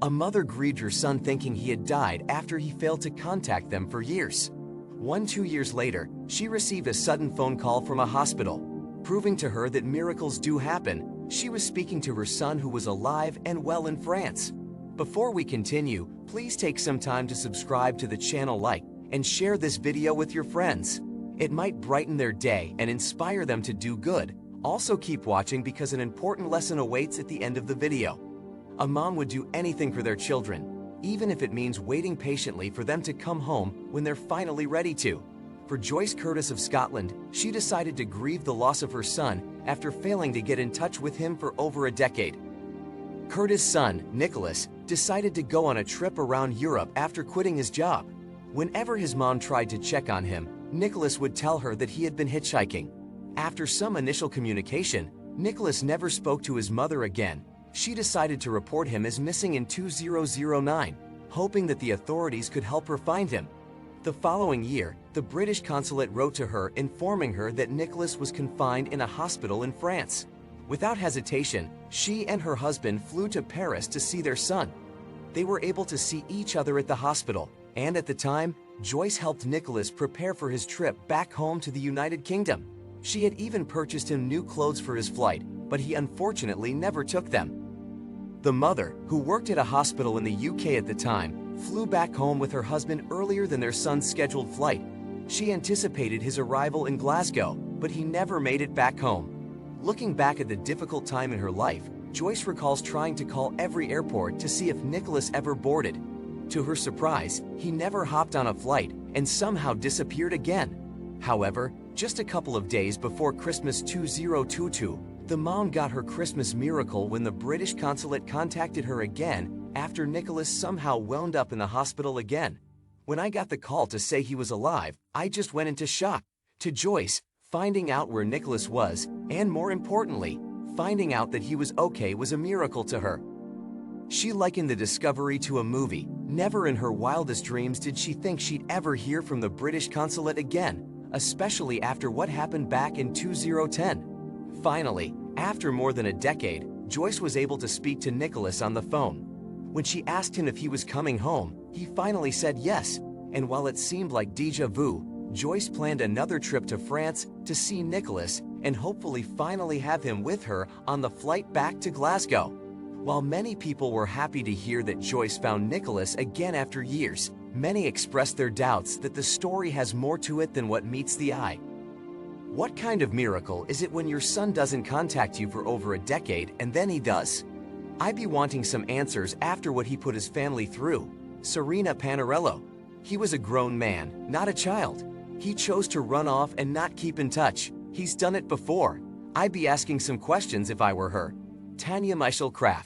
A mother grieved her son thinking he had died after he failed to contact them for years. 2 years later, she received a sudden phone call from a hospital, proving to her that miracles do happen. She was speaking to her son who was alive and well in France. Before we continue, please take some time to subscribe to the channel, like, and share this video with your friends. It might brighten their day and inspire them to do good. Also keep watching because an important lesson awaits at the end of the video. A mom would do anything for their children, even if it means waiting patiently for them to come home when they're finally ready to. For Joyce Curtis of Scotland, she decided to grieve the loss of her son after failing to get in touch with him for over a decade. Curtis' son, Nicholas, decided to go on a trip around Europe after quitting his job. Whenever his mom tried to check on him, Nicholas would tell her that he had been hitchhiking. After some initial communication, Nicholas never spoke to his mother again. She decided to report him as missing in 2009, hoping that the authorities could help her find him. The following year, the British consulate wrote to her informing her that Nicholas was confined in a hospital in France. Without hesitation, she and her husband flew to Paris to see their son. They were able to see each other at the hospital, and at the time, Joyce helped Nicholas prepare for his trip back home to the United Kingdom. She had even purchased him new clothes for his flight, but he unfortunately never took them. The mother, who worked at a hospital in the UK at the time, flew back home with her husband earlier than their son's scheduled flight. She anticipated his arrival in Glasgow, but he never made it back home. Looking back at the difficult time in her life, Joyce recalls trying to call every airport to see if Nicholas ever boarded. To her surprise, he never hopped on a flight and somehow disappeared again. However, just a couple of days before Christmas 2022, the mom got her Christmas miracle when the British consulate contacted her again after Nicholas somehow wound up in the hospital again. When I got the call to say he was alive, I just went into shock. To Joyce, finding out where Nicholas was, and more importantly, finding out that he was okay, was a miracle to her. She likened the discovery to a movie. Never in her wildest dreams did she think she'd ever hear from the British consulate again, especially after what happened back in 2010. Finally, after more than a decade, Joyce was able to speak to Nicholas on the phone. When she asked him if he was coming home, he finally said yes, and while it seemed like déjà vu, Joyce planned another trip to France to see Nicholas and hopefully finally have him with her on the flight back to Glasgow. While many people were happy to hear that Joyce found Nicholas again after years, many expressed their doubts that the story has more to it than what meets the eye. What kind of miracle is it when your son doesn't contact you for over a decade and then he does? I'd be wanting some answers after what he put his family through. Serena Panarello. He was a grown man, not a child. He chose to run off and not keep in touch. He's done it before. I'd be asking some questions if I were her. Tanya Michel Kraft.